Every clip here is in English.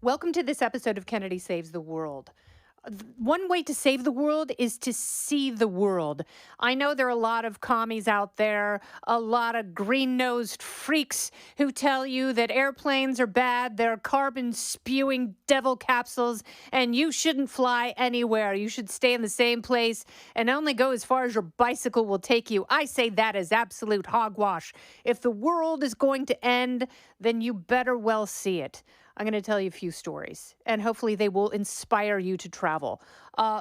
Welcome to this episode of Kennedy Saves the World. One way to save the world is to see the world. I know there are a lot of commies out there, a lot of green nosed freaks who tell you that airplanes are bad, they're carbon spewing devil capsules, and you shouldn't fly anywhere. You should stay in the same place and only go as far as your bicycle will take you. I say that is absolute hogwash. If the world is going to end, then you better well see it. I'm going to tell you a few stories, and hopefully they will inspire you to travel.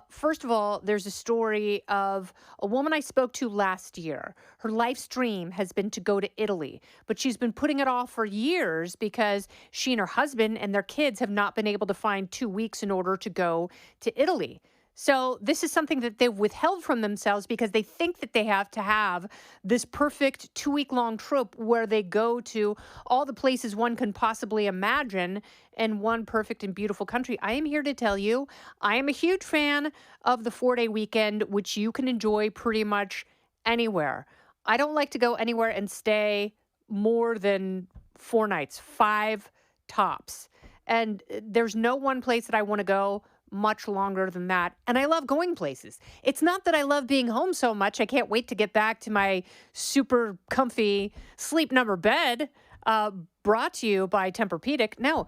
First of all, there's a story of a woman I spoke to last year. Her life's dream has been to go to Italy, but she's been putting it off for years because she and her husband and their kids have not been able to find 2 weeks in order to go to Italy. So this is something that they've withheld from themselves because they think that they have to have this perfect 2 week long trip where they go to all the places one can possibly imagine in one perfect and beautiful country. I am here to tell you, I am a huge fan of the 4 day weekend, which you can enjoy pretty much anywhere. I don't like to go anywhere and stay more than 4 nights, five tops. And there's no one place that I want to go much longer than that. And I love going places. It's not that I love being home so much. I can't wait to get back to my super comfy Sleep Number bed, uh, brought to you by Tempur-Pedic. No,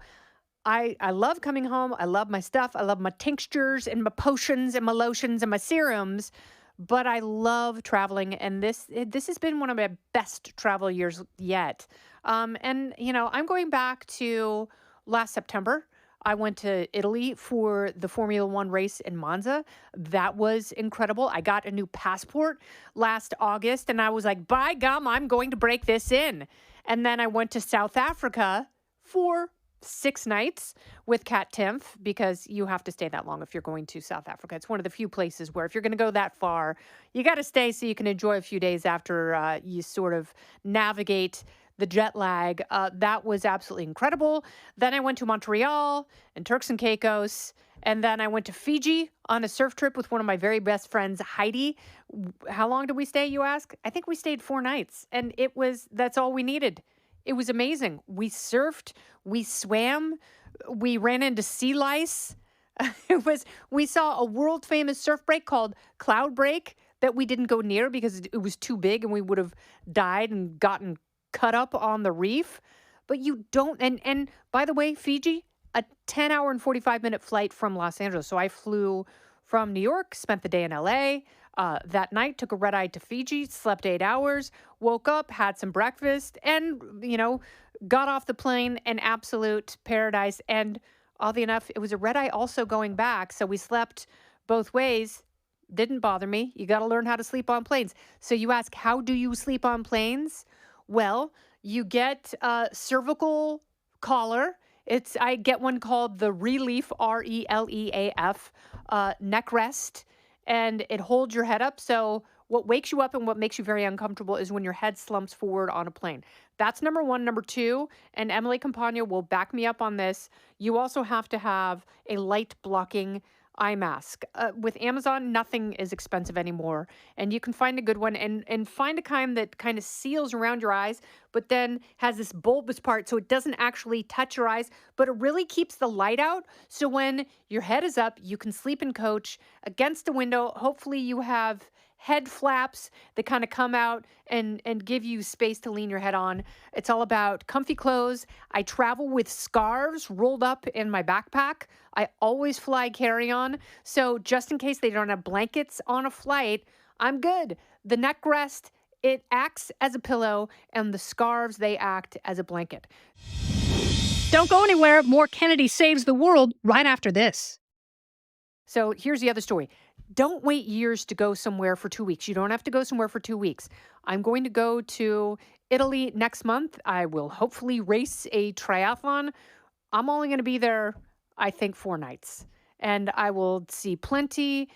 I love coming home. I love my stuff. I love my tinctures and my potions and my lotions and my serums. But I love traveling, and this has been one of my best travel years yet. And I'm going back to last September. I went to Italy for the Formula One race in Monza. That was incredible. I got a new passport last August, and I was like, by gum, I'm going to break this in. And then I went to South Africa for 6 nights with Kat Timpf because you have to stay that long if you're going to South Africa. It's one of the few places where if you're going to go that far, you got to stay so you can enjoy a few days after you sort of navigate the jet lag. That was absolutely incredible. Then I went to Montreal and Turks and Caicos. And then I went to Fiji on a surf trip with one of my very best friends, Heidi. How long did we stay, you ask? I think we stayed 4 nights. And that's all we needed. It was amazing. We surfed, we swam, we ran into sea lice. We saw a world famous surf break called Cloud Break that we didn't go near because it was too big and we would have died and gotten cut up on the reef. But you don't, and by the way, Fiji, a 10-hour and 45-minute flight from Los Angeles. So I flew from New York, spent the day in LA. That night, took a red eye to Fiji, slept 8 hours, woke up, had some breakfast, and, got off the plane, an absolute paradise. And oddly enough, it was a red eye also going back. So we slept both ways. Didn't bother me. You got to learn how to sleep on planes. So you ask, how do you sleep on planes? Well, you get a cervical collar. I get one called the Relief, RELEAF, neck rest, and it holds your head up. So what wakes you up and what makes you very uncomfortable is when your head slumps forward on a plane. That's number one. Number two, and Emily Campagna will back me up on this, you also have to have a light blocking eye mask. With Amazon, nothing is expensive anymore, and you can find a good one and find a kind that kind of seals around your eyes, but then has this bulbous part so it doesn't actually touch your eyes, but it really keeps the light out. So when your head is up, you can sleep in coach against a window. Hopefully, you have head flaps that kind of come out and give you space to lean your head on. It's all about comfy clothes. I travel with scarves rolled up in my backpack. I always fly carry-on. So just in case they don't have blankets on a flight, I'm good. The neck rest, it acts as a pillow, and the scarves, they act as a blanket. Don't go anywhere. More Kennedy Saves the World right after this. So here's the other story. Don't wait years to go somewhere for 2 weeks. You don't have to go somewhere for 2 weeks. I'm going to go to Italy next month. I will hopefully race a triathlon. I'm only going to be there, I think, 4 nights. And I will see plenty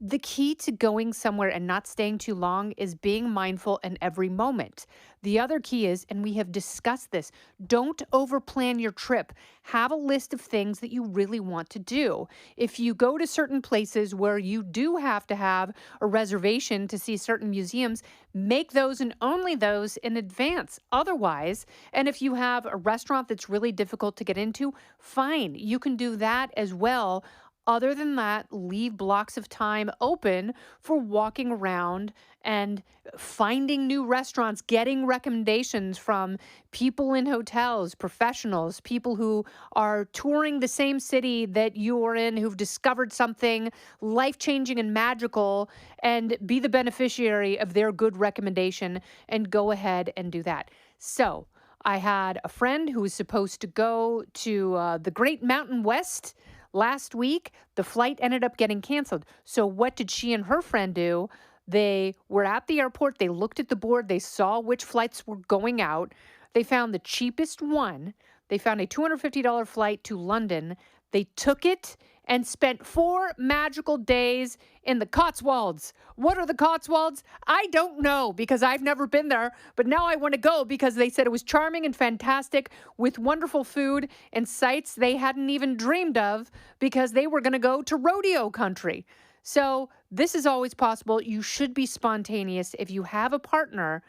The key to going somewhere and not staying too long is being mindful in every moment. The other key is, and we have discussed this, don't overplan your trip. Have a list of things that you really want to do. If you go to certain places where you do have to have a reservation to see certain museums, make those and only those in advance. Otherwise, and if you have a restaurant that's really difficult to get into, fine, you can do that as well. Other than that, leave blocks of time open for walking around and finding new restaurants, getting recommendations from people in hotels, professionals, people who are touring the same city that you're in, who've discovered something life changing and magical, and be the beneficiary of their good recommendation and go ahead and do that. So, I had a friend who was supposed to go to the Great Mountain West last week. The flight ended up getting canceled. So what did she and her friend do? They were at the airport. They looked at the board. They saw which flights were going out. They found the cheapest one. They found a $250 flight to London. They took it and spent 4 magical days in the Cotswolds. What are the Cotswolds? I don't know because I've never been there, but now I want to go because they said it was charming and fantastic with wonderful food and sights they hadn't even dreamed of because they were going to go to rodeo country. So this is always possible. You should be spontaneous. If you have a partner,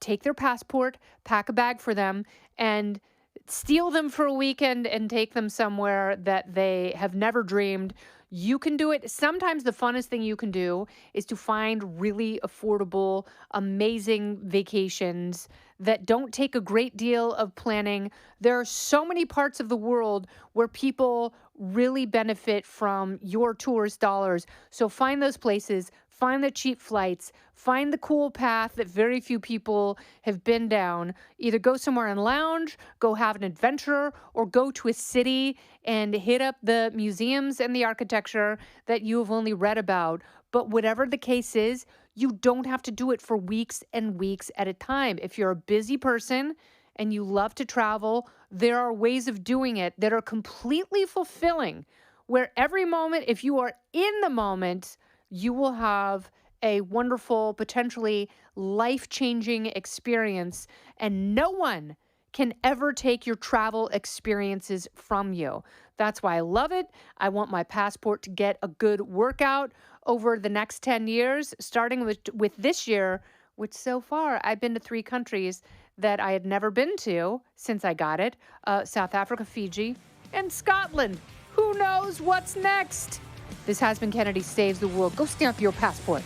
take their passport, pack a bag for them, and steal them for a weekend and take them somewhere that they have never dreamed. You can do it. Sometimes the funnest thing you can do is to find really affordable, amazing vacations that don't take a great deal of planning. There are so many parts of the world where people really benefit from your tourist dollars. So find those places, find the cheap flights, find the cool path that very few people have been down. Either go somewhere and lounge, go have an adventure, or go to a city and hit up the museums and the architecture that you have only read about. But whatever the case is, you don't have to do it for weeks and weeks at a time. If you're a busy person and you love to travel, there are ways of doing it that are completely fulfilling, where every moment, if you are in the moment, you will have a wonderful, potentially life-changing experience, and no one can ever take your travel experiences from you. That's why I love it. I want my passport to get a good workout over the next 10 years, starting with this year, which so far I've been to 3 countries that I had never been to since I got it, South Africa, Fiji, and Scotland. Who knows what's next? This has been Kennedy Saves the World. Go stamp your passport.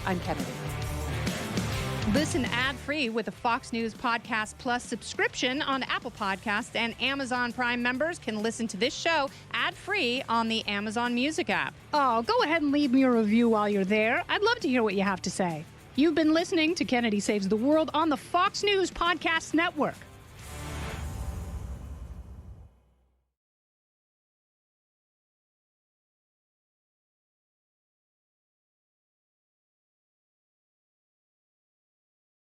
I'm Kennedy. Listen ad-free with a Fox News Podcast Plus subscription on Apple Podcasts, and Amazon Prime members can listen to this show ad-free on the Amazon Music app. Oh, go ahead and leave me a review while you're there. I'd love to hear what you have to say. You've been listening to Kennedy Saves the World on the Fox News Podcast Network.